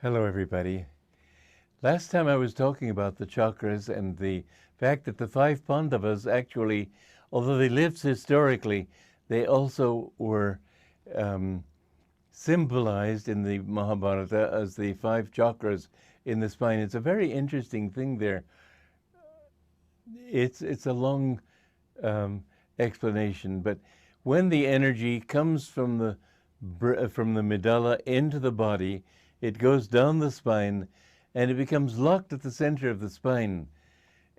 Hello, everybody. Last time I was talking about the chakras and the fact that the five Pandavas actually, although they lived historically, they also were symbolized in the Mahabharata as the five chakras in the spine. It's a very interesting thing there. It's a long explanation, but when the energy comes from the medulla into the body, it goes down the spine and it becomes locked at the center of the spine.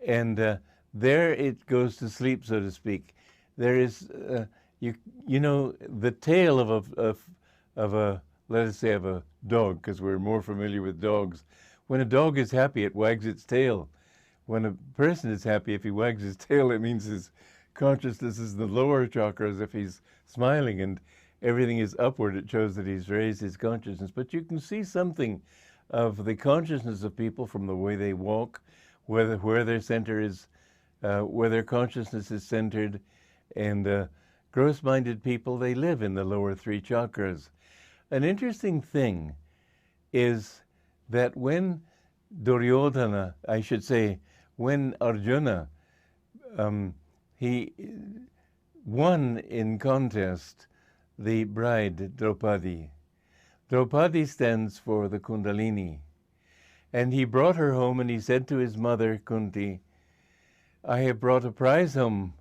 And there it goes to sleep, so to speak. There is, you know, the tail of a, let us say, of a dog, because we're more familiar with dogs. When a dog is happy, it wags its tail. When a person is happy, if he wags his tail, it means his consciousness is the lower chakras. If he's smiling and everything is upward, it shows that he's raised his consciousness. But you can see something of the consciousness of people from the way they walk, where their center is, where their consciousness is centered. And gross-minded people, they live in the lower three chakras. An interesting thing is that when Duryodhana, I should say, when Arjuna, he won in contest the bride Draupadi. Draupadi stands for the Kundalini. And he brought her home and he said to his mother, Kunti, I have brought a prize home.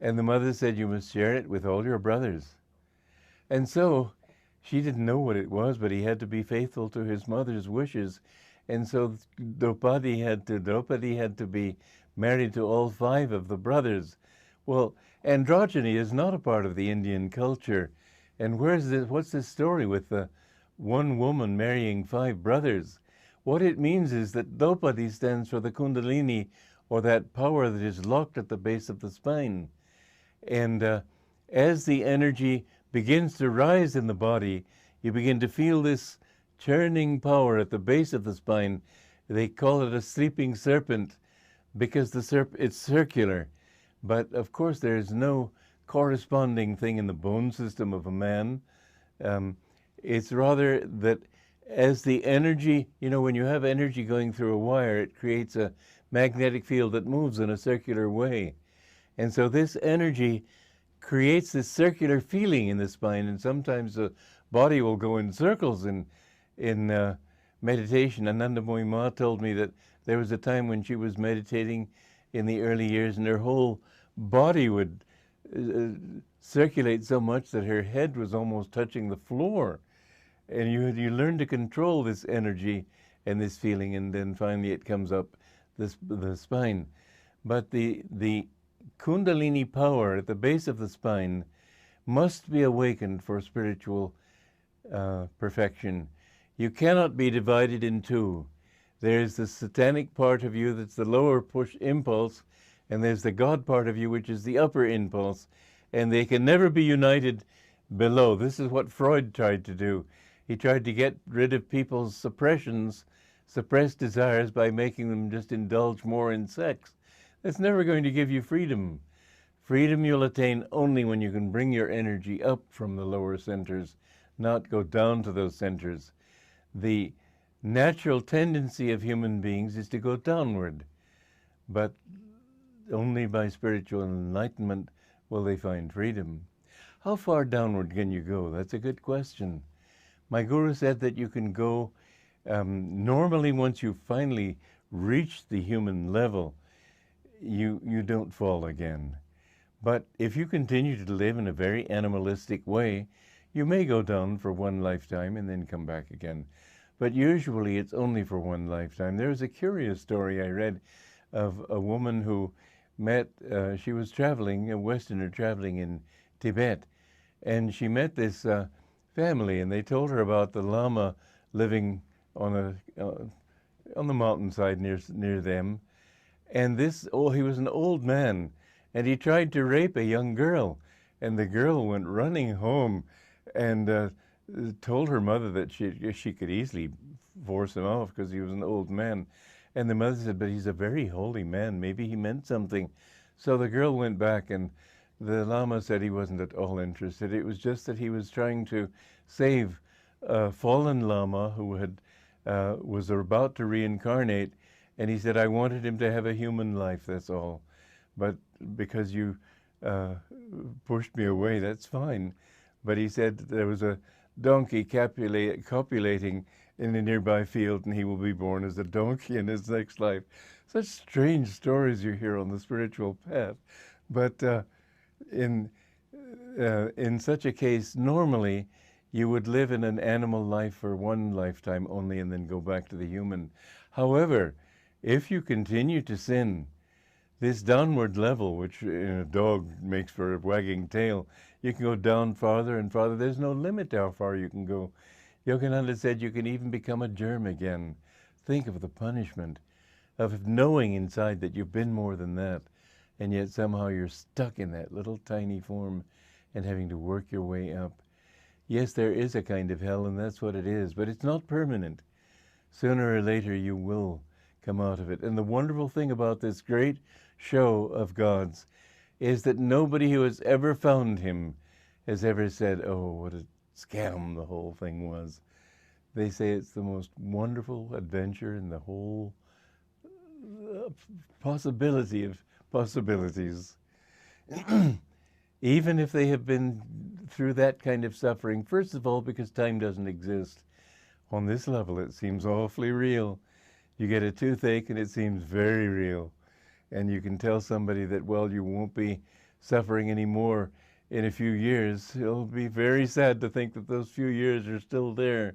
And the mother said, you must share it with all your brothers. And so she didn't know what it was, but he had to be faithful to his mother's wishes. And so Draupadi had to be married to all five of the brothers. Well, androgyny is not a part of the Indian culture. And what's this story with the one woman marrying five brothers? What it means is that Draupadi stands for the Kundalini, or that power that is locked at the base of the spine. And as the energy begins to rise in the body, you begin to feel this churning power at the base of the spine. They call it a sleeping serpent because it's circular. But of course, there is no corresponding thing in the bone system of a man. It's rather that as the energy, you know, when you have energy going through a wire, it creates a magnetic field that moves in a circular way. And so this energy creates this circular feeling in the spine, and sometimes the body will go in circles in meditation. Anandamoyi Ma told me that there was a time when she was meditating in the early years, and her whole body would circulate so much that her head was almost touching the floor. And you learn to control this energy and this feeling, and then finally it comes up the spine. But the Kundalini power at the base of the spine must be awakened for spiritual perfection. You cannot be divided in two. There's the satanic part of you that's the lower push impulse, and there's the God part of you, which is the upper impulse, and they can never be united below. This is what Freud tried to do. He tried to get rid of people's suppressed desires by making them just indulge more in sex. That's never going to give you freedom. Freedom you'll attain only when you can bring your energy up from the lower centers, not go down to those centers. The natural tendency of human beings is to go downward, but only by spiritual enlightenment will they find freedom. How far downward can you go? That's a good question. My guru said that you can go, normally once you finally reach the human level, you don't fall again. But if you continue to live in a very animalistic way, you may go down for one lifetime and then come back again. But usually it's only for one lifetime. There's a curious story I read of a woman who met, she was traveling, a Westerner traveling in Tibet, and she met this family, and they told her about the Lama living on the mountainside near them. And he was an old man, and he tried to rape a young girl, and the girl went running home and told her mother that she could easily force him off because he was an old man. And the mother said, but he's a very holy man, maybe he meant something. So the girl went back, and the Lama said he wasn't at all interested. It was just that he was trying to save a fallen Lama who had was about to reincarnate, and he said, I wanted him to have a human life, that's all. But because you pushed me away, that's fine. But he said there was a donkey copulating in a nearby field, and he will be born as a donkey in his next life. Such strange stories you hear on the spiritual path. But in such a case, normally you would live in an animal life for one lifetime only and then go back to the human. However, if you continue to sin, this downward level, which in a dog makes for a wagging tail, you can go down farther and farther. There's no limit to how far you can go. Yogananda said you can even become a germ again. Think of the punishment of knowing inside that you've been more than that, and yet somehow you're stuck in that little tiny form and having to work your way up. Yes, there is a kind of hell, and that's what it is, but it's not permanent. Sooner or later you will come out of it. And the wonderful thing about this great show of God's is that nobody who has ever found him has ever said, oh, what a scam the whole thing was. They say it's the most wonderful adventure in the whole possibility of possibilities. Even if they have been through that kind of suffering, first of all, because time doesn't exist. On this level, it seems awfully real. You get a toothache and it seems very real. And you can tell somebody that, well, you won't be suffering anymore in a few years. It'll be very sad to think that those few years are still there.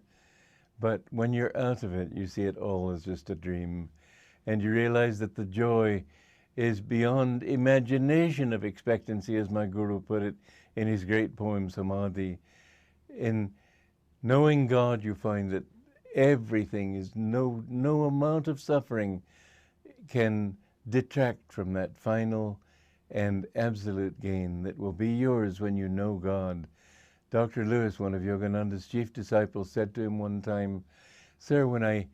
But when you're out of it, you see it all as just a dream. And you realize that the joy is beyond imagination of expectancy, as my guru put it in his great poem, Samadhi. In knowing God, you find that everything is, no amount of suffering can detract from that final and absolute gain that will be yours when you know God. Dr. Lewis, one of Yogananda's chief disciples, said to him one time, Sir, when I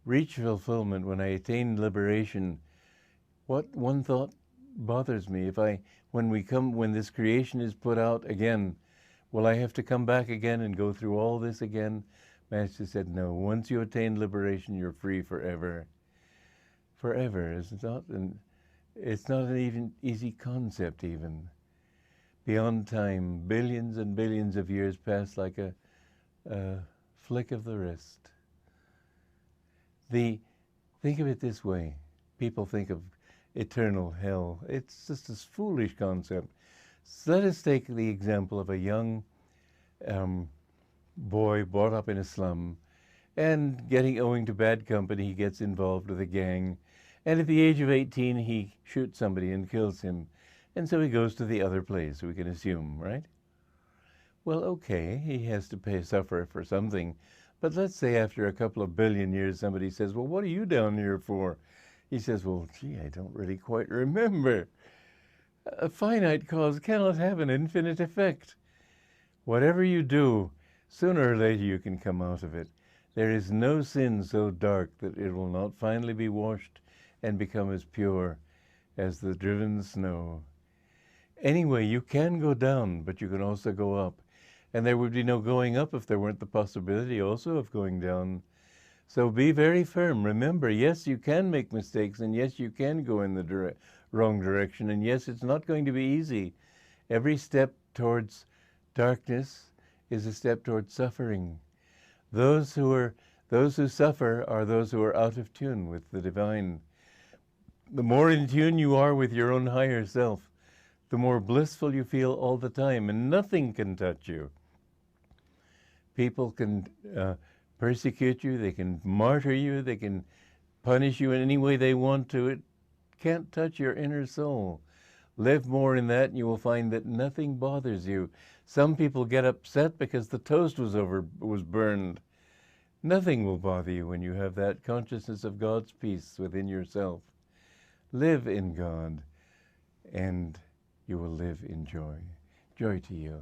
reach fulfillment, when I attain liberation, what one thought bothers me? When this creation is put out again, will I have to come back again and go through all this again? Master said, no, once you attain liberation, you're free forever. Forever is it's not an even easy concept even. Beyond time, billions and billions of years pass like a flick of the wrist. Think of it this way. People think of eternal hell. It's just a foolish concept. So let us take the example of a young boy brought up in a slum, and owing to bad company, he gets involved with a gang. And at the age of 18, he shoots somebody and kills him. And so he goes to the other place, we can assume, right? Well, okay, he has to suffer for something. But let's say after a couple of billion years, somebody says, well, what are you down here for? He says, well, gee, I don't really quite remember. A finite cause cannot have an infinite effect. Whatever you do, sooner or later you can come out of it. There is no sin so dark that it will not finally be washed and become as pure as the driven snow. Anyway, you can go down, but you can also go up. And there would be no going up if there weren't the possibility also of going down. So be very firm. Remember, yes, you can make mistakes, and yes, you can go in the wrong direction, and yes, it's not going to be easy. Every step towards darkness is a step towards suffering. Those who suffer are those who are out of tune with the divine. The more in tune you are with your own higher self, the more blissful you feel all the time, and nothing can touch you. People can persecute you, they can martyr you, they can punish you in any way they want to. It can't touch your inner soul. Live more in that and you will find that nothing bothers you. Some people get upset because the toast was burned. Nothing will bother you when you have that consciousness of God's peace within yourself. Live in God and you will live in joy. Joy to you.